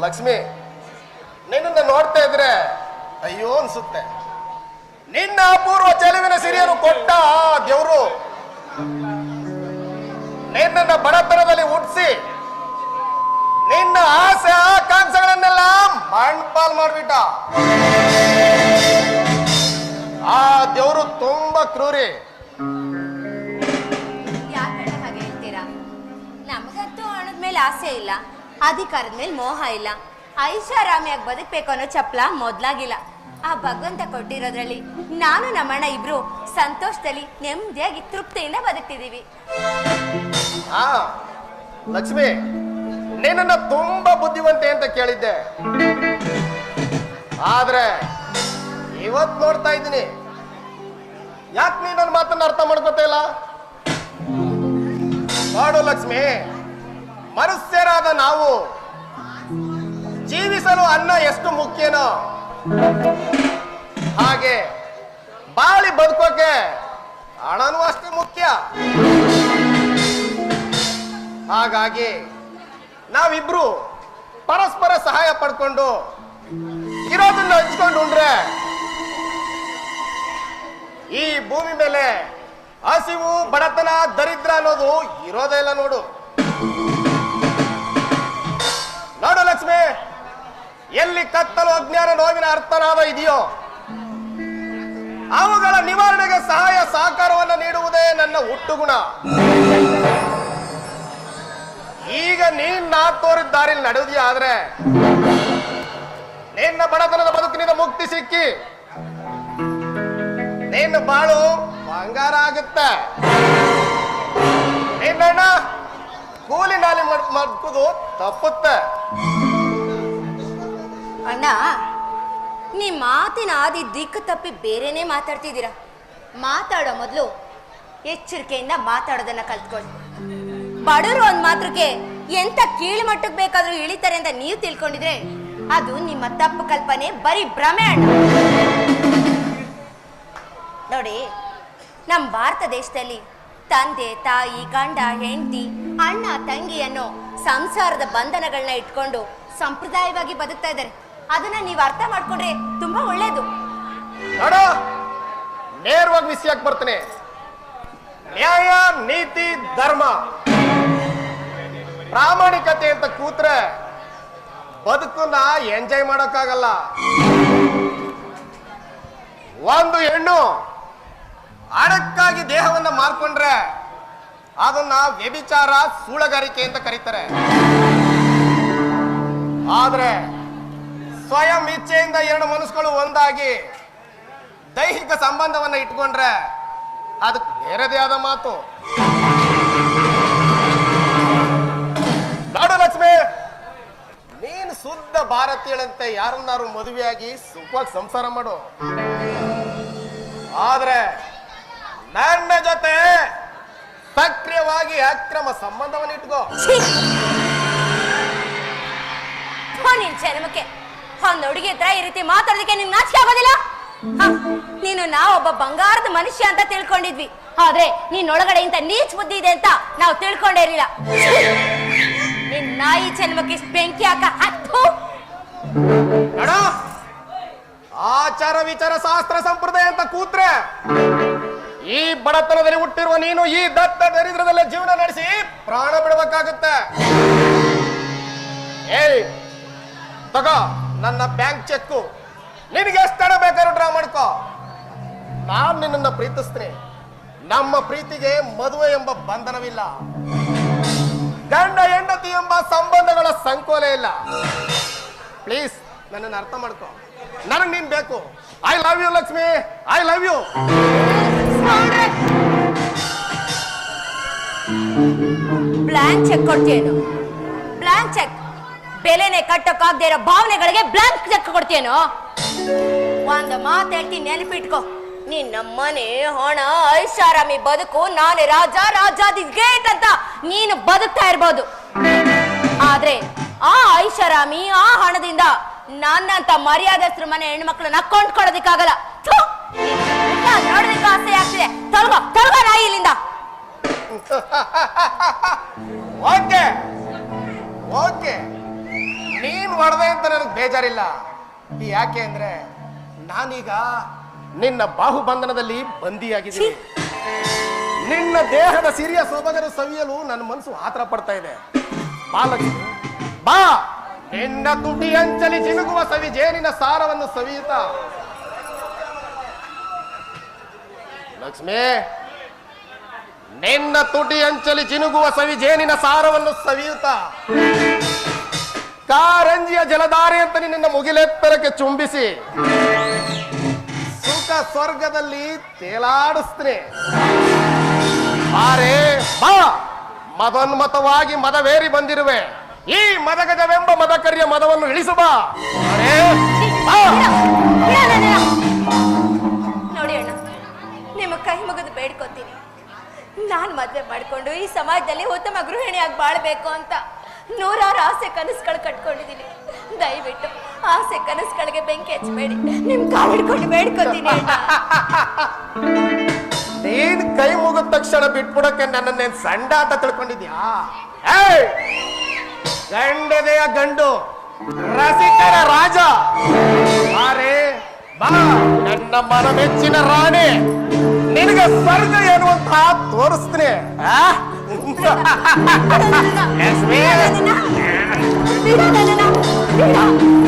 ಲಕ್ಷ್ಮಿ, ನಿನ್ನನ್ನು ನೋಡ್ತಾ ಇದ್ರೆ ಅಯ್ಯೋ ಅನ್ಸುತ್ತೆ. ನಿನ್ನ ಅಪೂರ್ವ ಚೆಲುವಿನ ಸಿರಿಯನ್ನು ಕೊಟ್ಟ ದೇವರು ನಿನ್ನನ್ನ ಬಡತನದಲ್ಲಿ ಹುಟ್ಟಿಸಿ ನಿನ್ನ ಆಸೆ ಆಕಾಂಕ್ಷೆಗಳನ್ನೆಲ್ಲ ಮಣ್ಪಾಲ್ ಮಾಡ್ಬಿಟ್ಟ. ಆ ದೇವರು ತುಂಬಾ ಕ್ರೂರಿ. ಯಾಕಂತ ಹಾಗೆ ಹೇಳ್ತೀರಾ? ನಮಗಂತೂ ಹಣದ ಮೇಲೆ ಆಸೆ ಇಲ್ಲ, ಅಧಿಕಾರದ ಮೇಲೆ ಮೋಹ ಇಲ್ಲ, ಐಷಾರಾಮಿಯಾಗಿ ಬದುಕ್ಬೇಕು ಅನ್ನೋ ಚಪ್ಪಲ ಮೊದ್ಲಾಗಿಲ್ಲ. ಆ ಭಗವಂತ ಕೊಟ್ಟಿರೋದ್ರಲ್ಲಿ ನಾನು ನಮ್ಮಣ್ಣ ಇಬ್ರು ಸಂತೋಷದಲ್ಲಿ ನೆಮ್ಮದಿಯಾಗಿ ತೃಪ್ತಿಯಿಂದ ಬದುಕ್ತಿದೀವಿ. ಹಾ ಲಕ್ಷ್ಮಿ, ನಿನ್ನ ತುಂಬಾ ಬುದ್ಧಿವಂತೆ ಅಂತ ಕೇಳಿದ್ದೆ, ಆದ್ರೆ ಇವತ್ ನೋಡ್ತಾ ಇದ್ದೀನಿ ಯಾಕೆ ನೀ ನನ್ನ ಮಾತನ್ನ ಅರ್ಥ ಮಾಡ್ಕೋತಾ ಇಲ್ಲ? ನೋಡು ಲಕ್ಷ್ಮಿ, ಮನುಷ್ಯರಾದ ನಾವು ಜೀವಿಸಲು ಅನ್ನ ಎಷ್ಟು ಮುಖ್ಯನೋ ಹಾಗೆ ಬಾಳಿ ಬದುಕೋಕೆ ಹಣನೂ ಅಷ್ಟೇ ಮುಖ್ಯ. ಹಾಗಾಗಿ ನಾವಿಬ್ರು ಪರಸ್ಪರ ಸಹಾಯ ಪಡ್ಕೊಂಡು ಇರೋದನ್ನ ಹಂಚ್ಕೊಂಡು ಉಂಡ್ರೆ ಈ ಭೂಮಿ ಮೇಲೆ ಹಸಿವು, ಬಡತನ, ದರಿದ್ರ ಅನ್ನೋದು ಇರೋದೇ ಇಲ್ಲ. ನೋಡು ನೋಡು ಲಕ್ಷ್ಮಿ, ಎಲ್ಲಿ ಕತ್ತಲು, ಅಜ್ಞಾನ, ನೋವಿನ ಅರ್ಥನಾದ ಇದೆಯೋ ಅವುಗಳ ನಿವಾರಣೆಗೆ ಸಹಾಯ ಸಹಕಾರವನ್ನು ನೀಡುವುದೇ ನನ್ನ ಹುಟ್ಟುಗುಣ. ಈಗ ನೀನ್ ನಾ ತೋರಿದ ದಾರಿಲಿ ನಡೆದಿಯ ಆದ್ರೆ ನಿನ್ನ ಬಡತನದ ಬದುಕಿನಿಂದ ಮುಕ್ತಿ ಸಿಕ್ಕಿ ನಿನ್ನ ಬಾಳು ಬಂಗಾರ ಆಗುತ್ತೆ. ನಿನ್ನ ಕೂಲಿ ನಾಲಿ ಮಾಡ್ಕೋದು ತಪ್ಪುತ್ತೆ. ಅಣ್ಣ, ನಿಮ್ ಮಾತಿನ ಆದಿ ದಿಕ್ಕು ತಪ್ಪಿ ಬೇರೆನೆ ಮಾತಾಡ್ತಿದ್ದೀರಾ. ಮಾತಾಡೋ ಮೊದಲು ಎಚ್ಚರಿಕೆಯಿಂದ ಮಾತಾಡೋದನ್ನ ಕಲ್ತ್ಕೊಳ್ಳಿ. ಬಡವರು ಒಂದ್ ಮಾತ್ರಕ್ಕೆ ಎಂತ ಕೀಳು ಮಟ್ಟಕ್ಕೆ ಬೇಕಾದ್ರೂ ಇಳಿತಾರೆ ಅಂತ ನೀವು ತಿಳ್ಕೊಂಡಿದ್ರೆ ಅದು ನಿಮ್ಮ ತಪ್ಪು ಕಲ್ಪನೆ, ಬರೀ ಭ್ರಮೆ ಅಣ್ಣ. ನೋಡಿ, ನಮ್ಮ ಭಾರತ ದೇಶದಲ್ಲಿ ತಂದೆ, ತಾಯಿ, ಗಂಡ, ಹೆಂಡತಿ, ಅಣ್ಣ, ತಂಗಿ ಅನ್ನೋ ಸಂಸಾರದ ಬಂಧನಗಳನ್ನ ಇಟ್ಕೊಂಡು ಸಂಪ್ರದಾಯವಾಗಿ ಬದುಕ್ತಾ ಇದ್ದಾರೆ. ಅದನ್ನ ನೀವು ಅರ್ಥ ಮಾಡ್ಕೊಂಡ್ರೆ ತುಂಬಾ ಒಳ್ಳೇದು. ನೋಡು, ನೇರವಾಗಿ ವಿಷಯಕ್ಕೆ ಬರ್ತಾನೆ. ನ್ಯಾಯ, ನೀತಿ, ಧರ್ಮ, ಪ್ರಾಮಾಣಿಕತೆ ಅಂತ ಕೂತ್ರೆ ಬದುಕನ್ನ ಎಂಜಾಯ್ ಮಾಡೋಕ್ಕಾಗಲ್ಲ. ಒಂದು ಹೆಣ್ಣು ಹಣಕ್ಕಾಗಿ ದೇಹವನ್ನ ಮಾರ್ಕೊಂಡ್ರೆ ಅದನ್ನ ವ್ಯಭಿಚಾರ, ಸೂಳಗಾರಿಕೆ ಅಂತ ಕರೀತಾರೆ. ಆದ್ರೆ ಸ್ವಯಂ ಇಚ್ಛೆಯಿಂದ ಎರಡು ಮನಸ್ಸುಗಳು ಒಂದಾಗಿ ದೈಹಿಕ ಸಂಬಂಧವನ್ನ ಇಟ್ಕೊಂಡ್ರೆ ಅದಕ್ಕೆ ಬೇರೆದೇ ಆದ ಮಾತು. ನಾಡು ಲಕ್ಷ್ಮಿ, ನೀನು ಶುದ್ಧ ಭಾರತೀಯಳಂತೆ ಯಾರನ್ನಾರು ಮದುವೆಯಾಗಿ ಸುಖವಾಗಿ ಸಂಸಾರ ಮಾಡು. ಆದ್ರೆ ನನ್ನ ಜೊತೆ ಸಕ್ರಿಯವಾಗಿ ಅಕ್ರಮ ಸಂಬಂಧವನ್ನು ಇಟ್ಕೋ. ನಿನ್ ಜನ್ಮಕ್ಕೆ ಒಂದ್ ಹುಡುಗಿ ಹತ್ರ ಈ ರೀತಿ ಮಾತಾಡೋದಕ್ಕೆ ನಿನ್ ನಾಚಿಕೆ ಆಗೋದಿಲ್ಲ? ನೀನು ನಾವೊಬ್ಬ ಬಂಗಾರದ ಮನುಷ್ಯ ಅಂತ ತಿಳ್ಕೊಂಡಿದ್ವಿ, ಆದ್ರೆ ನೀನೊಳಗಡೆ ಇಂತ ನೀಚ್ ಬುದ್ಧಿ ಇದೆ ಅಂತ ನಾವು ತಿಳ್ಕೊಂಡೇ ಇರಲಿಲ್ಲ. ನಿನ್ ನಾಯಿ ಜನ್ಮಕ್ಕೆ ಬೆಂಕಿ ಹಾಕ ಹತ್ತು. ಆಚಾರ, ವಿಚಾರ, ಶಾಸ್ತ್ರ, ಸಂಪ್ರದಾಯ ಅಂತ ಕೂತ್ರೆ ಈ ಬಡತನದಲ್ಲಿ ಹುಟ್ಟಿರುವ ನೀನು ಈ ದತ್ತ ದರಿದ್ರದಲ್ಲೇ ಜೀವನ ನಡೆಸಿ ಪ್ರಾಣ ಬಿಡಬೇಕಾಗುತ್ತೆ. ಏಯ್, ತಗೋ ನನ್ನ ಬ್ಯಾಂಕ್ ಚೆಕ್ಕು. ನಿನಗೆ ಎಷ್ಟು ಹಣ ಬೇಕಾದ್ರೂ ಡ್ರಾ ಮಾಡ್ಕೋ. ನಾನು ನಿನ್ನನ್ನು ಪ್ರೀತಿಸ್ತೀನಿ. ನಮ್ಮ ಪ್ರೀತಿಗೆ ಮದುವೆ ಎಂಬ ಬಂಧನವಿಲ್ಲ, ಗಂಡ ಹೆಂಡತಿ ಎಂಬ ಸಂಬಂಧಗಳ ಸಂಕೋಲೆ ಇಲ್ಲ. ಪ್ಲೀಸ್ ನನ್ನನ್ನು ಅರ್ಥ ಮಾಡ್ಕೋ. ನನಗೆ ನೀನ್ ಬೇಕು. I love you Lakshmi, I love you. Blank cheque ಕೊಡ್ತೀಯೇನು? ಬ್ಲಾಂಕ್ ಚೆಕ್ ಬೆಲೆನೆ ಕಟ್ಟಕ್ಕಾಗದೇ ಇರೋ ಭಾವನೆಗಳಿಗೆ ಬ್ಲಾಂಕ್ ಚೆಕ್ ಕೊಡ್ತೀಯೇನು? ಒಂದು ಮಾತು ಹೇಳ್ತೀನಿ, ನೆನಪಿಟ್ಕೋ. ನಿನ್ನ ಮನೆ, ಹಣ, ಐಷಾರಾಮಿ ಬದುಕು, ನಾನೇ ರಾಜ, ರಾಜಾದಿ ಗ್ರೇಟ್ ಅಂತ ನೀನು ಬದುಕ್ತಾ ಇರ್ಬೋದು. ಆದ್ರೆ ಆ ಐಷಾರಾಮಿ, ಆ ಹಣದಿಂದ ನನ್ನಂತ ಮರ್ಯಾದಸ್ತ್ರ ಮನೆ ಹೆಣ್ಮಕ್ಳನ್ನ ಕೊಂಡ್ಕೊಳ್ಳೋದಿಕ್ಕಾಗಲ್ಲ. ನೋಡೋದಕ್ಕೆ ಆಸೆ ಆಗ್ತಿದೆ. ತೊಲಗೋ ನಾಯಿ ಇಲ್ಲಿಂದ. ಓಕೆ ಓಕೆ, ನೀನ್ ಹೊಡೆದೆ ಅಂತ ನನಗೆ ಬೇಜಾರಿಲ್ಲ. ಯಾಕೆ ಅಂದ್ರೆ ನಾನೀಗ ನಿನ್ನ ಬಾಹುಬಂಧನದಲ್ಲಿ ಬಂದಿಯಾಗಿದ್ದೀನಿ. ನಿನ್ನ ದೇಹದ ಸಿರಿಯ ಸೊಬಗನ್ನು ಸವಿಯಲು ನನ್ನ ಮನಸ್ಸು ಆತರ ಪಡ್ತಾ ಇದೆ. ಬಾ ಲಕ್ಷ್ಮಿ, ಬಾ, ನಿನ್ನ ತುಟಿ ಅಂಚಲಿ ಜಿನುಗುವ ಸವಿ ಜೇನಿನ ಸಾರವನ್ನು ಸವಿಯುತ್ತಾ. ಲಕ್ಷ್ಮಿ, ನಿನ್ನ ತುಟಿ ಅಂಚಲಿ ಜಿನುಗುವ ಸವಿ ಜೇನಿನ ಸಾರವನ್ನು ಸವಿಯುತ್ತಾ ಕಾರಂಜಿಯ ಜಲಧಾರೆ ಅಂತ ನಿನ್ನ ಮುಗಿಲೆತ್ತರಕ್ಕೆ ಚುಂಬಿಸಿ ಸುಖ ಸ್ವರ್ಗದಲ್ಲಿ ತೇಲಾಡಿಸ್ತೀನಿ. ಬಾರೆ ಬಾ, ಮದೋನ್ಮತವಾಗಿ ಮದವೇರಿ ಬಂದಿರುವೆ. ಈ ಮದಗಜವೆಂಬ ಮದಕರಿಯ ಮದವನ್ನು ಇಳಿಸು ಬಾ. ನೋಡಿ ಅಣ್ಣ, ನಿಮ್ಮ ಕೈ ಮುಗಿದು ಬೇಡ್ಕೋತೀನಿ. ನಾನ್ ಮದ್ವೆ ಮಾಡ್ಕೊಂಡು ಈ ಸಮಾಜದಲ್ಲಿ ಉತ್ತಮ ಗೃಹಿಣಿಯಾಗಿ ಬಾಳ್ಬೇಕು ಅಂತ ನೂರಾರು ಆಸೆ ಕನಸುಗಳು ಕಟ್ಕೊಂಡಿದ್ದೀನಿ. ದಯವಿಟ್ಟು ಆಸೆ ಕನಸುಗಳಿಗೆ ಬೆಂಕಿ ಹಚ್ಚಬೇಡಿ. ನಿಮ್ ಕಾಲ್ ಹಿಡ್ಕೊಂಡು ಬೇಡ್ಕೋತೀನಿ ಅಣ್ಣ. ನೀನ್ ಕೈ ಮುಗಿದ ತಕ್ಷಣ ಬಿಟ್ಬಿಡಕ್ಕೆ ನನ್ನನ್ನೇನ್ ಸಂಡ ಅಂತ ತಿಳ್ಕೊಂಡಿದ್ಯಾ? ಗಂಡದೆಯ ಗಂಡು, ರಸಿಕರ ರಾಜ. ಬಾರೆ ಬಾ, ನನ್ನ ಮನಮೆಚ್ಚಿನ ರಾಣಿ, ನಿನಗೆ ಸ್ವರ್ಗ ಏನು ಅಂತ ತೋರಿಸ್ತೀನಿ.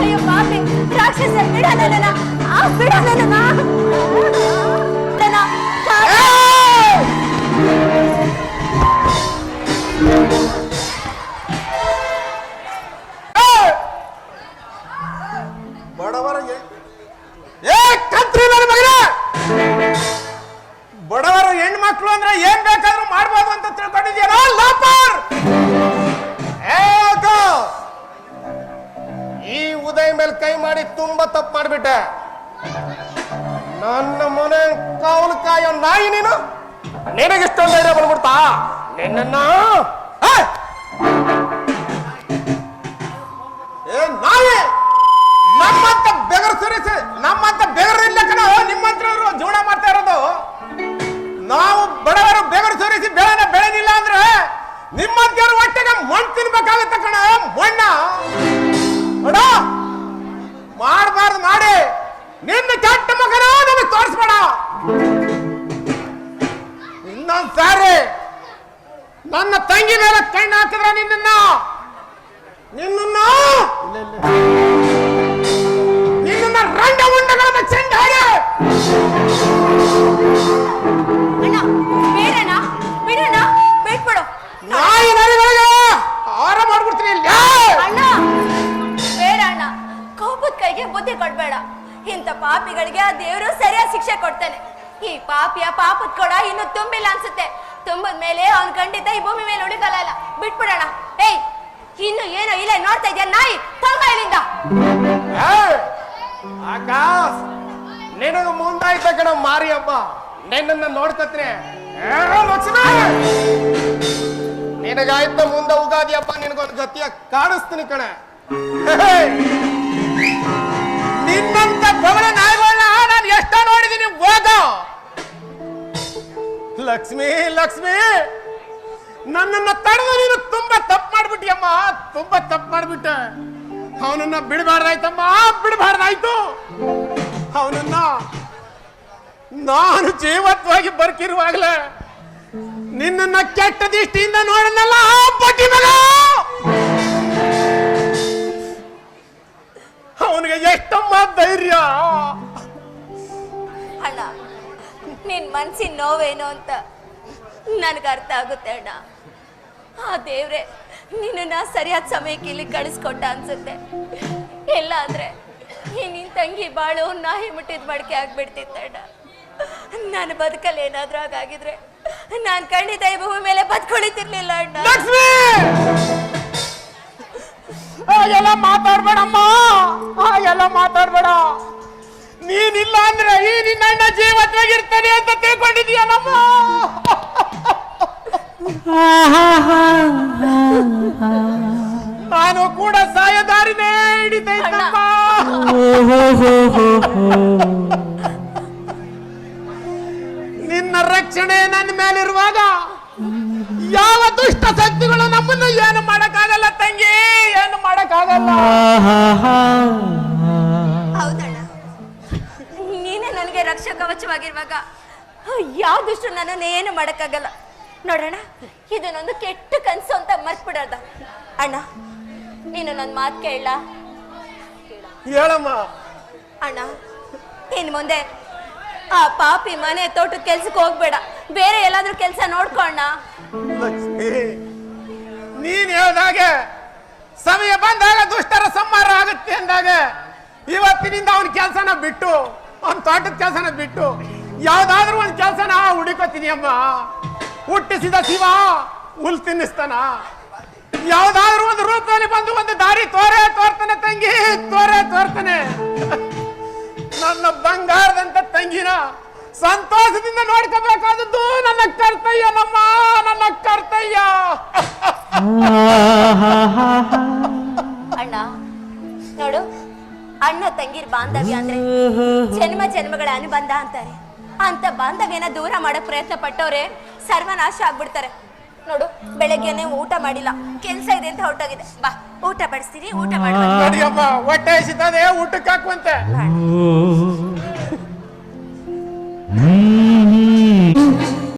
ಅಯ್ಯೋ ಪಾಪಿ ರಾಕ್ಷಸ, ಬಿಡ ನನ್ನ, ಬಿಡ ನನ್ನ. ಬಡವರ ಕತ್ರಿ ನನ್ನ ಮಗನ, ಬಡವರ ಹೆಣ್ಮಕ್ಳು ಅಂದ್ರೆ ಏನ್ ಬೇಕಾದ್ರೂ ಮಾಡ್ಬೋದು ಅಂತ ತಿಳ್ಕೊಂಡಿದ್ಯಾರೋ ಲಾಪರ್. ಈ ಉದಯ ಮೇಲೆ ಕೈ ಮಾಡಿ ತುಂಬಾ ತಪ್ಪು ಮಾಡ್ಬಿಟ್ಟೆ. ನನ್ನ ಮನೆ ಕಾವಲು ಕಾಯೋ ನಾಯಿ ನೀನು. ನಿನಗಿಷ್ಟೊಂದು ಧೈರ್ಯ ಬಂದ್ಬಿಡ್ತಾ ನಿನ್ನ? ಏ ನಾಯಿ, ನಮ್ಮಂತ ಬೆಗರು ಸುರಿಸಿ, ನಮ್ಮಂತ ಬೆಗರು ಇಲ್ಲ ಕಣ ನಿಮ್ಮಂತ ಜೀವನ ಮಾಡ್ತಾ ಇರೋದು. ನಾವು ಬಡವರು ಬೆಗರು ಸುರಿಸಿ ಬೆಳೆನ ಬೆಳೆದಿಲ್ಲ ಅಂದ್ರೆ ನಿಮ್ಮಂತ ಹೊಟ್ಟೆಗೆ ಮಣ್ಣು ತಿನ್ಬೇಕಾಗತ್ತ ಕಣ. ಮಣ್ಣ ಮಾಡಬಾರ್ದು ಮಾಡಿ ನಿನ್ನ ಕೆಟ್ಟ ಮಗನ ನನಗೆ ತೋರಿಸ್ಬೇಡ. ಇನ್ನೊಂದ್ ಸಾರಿ ನನ್ನ ತಂಗಿ ಮೇಲೆ ಕಣ್ಣು ಹಾಕಿದ್ರೆ ನಿನ್ನ ರಂಡ ಮುಂಡಗಳನ್ನು ಚೆಂಡ ಹಾಗೆ. ಅಣ್ಣ ಬೇಡಣ್ಣ, ಬಿಡಣ್ಣ, ಬಿಟ್ಬಿಡು. ನಾಯಿ ನರಿಗಳಿಗೆ ಆರ ಮಾಡ್ಬಿಡ್ತೀನಿ. ಅಣ್ಣ ಬೇಡ ಅಣ್ಣ, ಕೋಪದ ಕೈಗೆ ಬುದ್ಧಿ ಕೊಡ್ಬೇಡ. ಇಂಥ ಪಾಪಿಗಳಿಗೆ ಆ ದೇವರು ಸರಿಯಾದ ಶಿಕ್ಷೆ ಕೊಡ್ತಾನೆ. ಈ ಪಾಪಿಯ ಪಾಪದ ಕೊಡ ಇನ್ನು ತುಂಬಿಲ್ಲ ಅನ್ಸುತ್ತೆ. ತುಂಬದ ಮೇಲೆ ಅವ್ನ್ ಖಂಡಿತ ಈ ಭೂಮಿ ಮೇಲೆ ಉಳಿಕಲ್ಲ. ಬಿಟ್ಬಿಡೋಣ. ಏಯ್, ಇನ್ನು ಏನೋ ಇಲ್ಲ ನೋಡ್ತಾ ಇದ್ಯಾ ನಾಯಿ, ತೊಂಗ ಇಲ್ಲಿಂದ. ಆಕಾಶ್, ನಿನಗ ಮುಂದಾಯ್ತ ಕಣ ಮಾರಿ ಹಬ್ಬ. ನಿನ್ನ ನೋಡ್ಕತ್ರೆ ನಿನಗಾಯ್ತ ಮುಂದೆ ಉಗಾದಿ ಹಬ್ಬ. ನಿನಗೊಂದು ಗತಿಯ ಕಾಣಿಸ್ತೀನಿ ಕಣ. ನಿನ್ನಂತ ಬಗಳ ನಾಯಿಗಳನ್ನ ನಾನು ಎಷ್ಟ ನೋಡಿದೀನಿ. ಹೋಗ ಲಕ್ಷ್ಮಿ, ಲಕ್ಷ್ಮಿ, ನನ್ನನ್ನ ತಡೆದು ನೀನು ತುಂಬಾ ತಪ್ಪು ಮಾಡ್ಬಿಟ್ಟಿಯಮ್ಮ, ತುಂಬಾ ತಪ್ಪು ಮಾಡ್ಬಿಟ್ಟೆ. ಅವನನ್ನ ಬಿಡಬಾರ್ದಾಯ್ತಮ್ಮ, ಬಿಡಬಾರ್ದಾಯ್ತು. ಅವನನ್ನ ನಾನು ಜೀವತ್ವಾಗಿ ಬದುಕಿರುವಾಗಲೇ ನಿನ್ನನ್ನ ಕೆಟ್ಟ ದೃಷ್ಟಿಯಿಂದ ನೋಡನಲ್ಲ ಪಟ್ಟಿ ಮಗ. ಅವನಿಗೆ ಎಷ್ಟಮ್ಮ ಧೈರ್ಯ. ಅಣ್ಣ, ನಿನ್ ಮನ್ಸಿನ ನೋವೇನು ಅಂತ ನನ್ಗೆ ಅರ್ಥ ಆಗುತ್ತೆ ಅಣ್ಣ. ಆ ದೇವ್ರೆ ನಿನ್ನ ಸರಿಯಾದ ಸಮಯಕ್ಕೆ ಇಲ್ಲಿ ಕಳಿಸ್ಕೊಟ್ಟ ಅನ್ಸುತ್ತೆ. ಇಲ್ಲ ಅಂದ್ರೆ ನಿನ್ ತಂಗಿ ಬಾಳು ನಾಯಿ ಮುಟ್ಟಿದ ಮಡಿಕೆ ಆಗ್ಬಿಡ್ತಿತ್ತಣ್ಣ. ನಾನು ಬದುಕಲ್ಲಿ ಏನಾದ್ರೂ ಹಾಗಾಗಿದ್ರೆ ನಾನ್ ಖಂಡಿತ ಈ ಭೂಮಿ ಮೇಲೆ ಬದುಕೊಳಿತಿರ್ಲಿಲ್ಲ ಅಣ್ಣ. ಹಾಗೆಲ್ಲ ಮಾತಾಡ್ಬೇಡಮ್ಮ, ಹಾಗೆಲ್ಲ ಮಾತಾಡ್ಬೇಡ. ನೀನಿಲ್ಲ ಅಂದ್ರೆ ಈ ನಿನ್ನ ಅಣ್ಣ ಜೀವತ್ವಾಗಿರ್ತಾನೆ ಅಂತ ತಿಳ್ಕೊಂಡಿದೀಯ ನಮ್ಮ. ನಾನು ಕೂಡ ಸಾಯದಾರಿನೇ ಹಿಡಿತೈತಮ್ಮ. ನಿನ್ನ ರಕ್ಷಣೆ ನನ್ನ ಮೇಲಿರುವಾಗ ಯಾವ ದುಷ್ಟ ಶಕ್ತಿಗಳು ನಮ್ಮನ್ನು ಏನು ಮಾಡಕ್ಕಾಗಲ್ಲ ತಂಗಿ, ಏನು ಮಾಡಕ್ಕಾಗಲ್ಲ. ಅಲ್ಲ. ಹೌದಣ್ಣ, ನೀನೇ ನನಗೆ ರಕ್ಷಾ ಕವಚವಾಗಿರುವಾಗ ಯಾವ ದುಷ್ಟ ನನ್ನನ್ನು ಏನು ಮಾಡಕ್ಕಾಗಲ್ಲ. ನೋಡೋಣ, ಇದನ್ನೊಂದು ಕೆಟ್ಟ ಕನ್ಸು ಅಂತ ಮರ್ತ್ಬಿಡೋದ. ಅಣ್ಣ, ನೀನು ನನ್ನ ಮಾತು ಕೇಳ. ಹೇಳಮ್ಮ. ಅಣ್ಣ, ಇನ್ ಮುಂದೆ ಆ ಪಾಪಿ ಮನೆ ತೋಟದ ಕೆಲ್ಸಕ್ಕೆ ಹೋಗ್ಬೇಡ, ಬೇರೆ ಎಲ್ಲಾದ್ರೂ ಕೆಲ್ಸ ನೋಡ್ಕೋಣ. ಲಕ್ಷ್ಮಿ, ನೀನ್ ಹೇಳ್ದಾಗೆ ಸಮಯ ಬಂದಾಗ ದುಷ್ಟರ ಸಂಹಾರ ಆಗುತ್ತೆ ಅಂದಾಗ ಇವತ್ತಿನಿಂದ ಅವನ ಕೆಲಸನ ಬಿಟ್ಟು, ಅವನ ತೋಟದ ಕೆಲಸನ ಬಿಟ್ಟು ಯಾವ್ದಾದ್ರೂ ಒಂದು ಕೆಲಸನ ಹುಡುಕೋತೀನಿ. ಹುಟ್ಟಿಸಿದ ಶಿವ ಹುಲ್ ತಿನ್ನಿಸ್ತಾನ. ಯಾವ್ದಾದ್ರೂ ಒಂದು ರೂಪದಲ್ಲಿ ಬಂದು ಒಂದು ದಾರಿ ತೋರ್ತಾನೆ ತಂಗಿ, ತೋರ್ತಾನೆ. ನನ್ನ ಬಂಗಾರದಂತ ತಂಗಿನ ಸಂತೋಷದಿಂದ ನೋಡ್ಕೋಬೇಕಾದದ್ದು ನನ್ನ ಕರ್ತವ್ಯ, ನನ್ನ ಕರ್ತವ್ಯ. ಅಣ್ಣ ನೋಡು, ಅಣ್ಣ ತಂಗಿರ್ ಬಾಂಧವ್ಯ ಅಂದ್ರೆ ಜನ್ಮ ಜನ್ಮಗಳ ಅನುಬಂಧ ಅಂತಾರೆ. ಅಂತ ಬಾಂಧವ್ಯನ ದೂರ ಮಾಡಕ್ ಪ್ರಯತ್ನ ಪಟ್ಟವ್ರೆ ಸರ್ವನಾಶ ಆಗ್ಬಿಡ್ತಾರೆ. ನೋಡು, ಬೆಳಗ್ಗೆನೆ ಊಟ ಮಾಡಿಲ್ಲ, ಕೆಲ್ಸ ಇದೆ ಅಂತ ಹೊರಟೋಗಿದೆ. ಬಾ, ಊಟ ಬಡಿಸ್ತೀನಿ, ಊಟ ಮಾಡಿ. ಹೊಟ್ಟೆ ಹಸಿತದೆ, ಊಟಕ್ಕೆ ಹಾಕುವಂತೆ.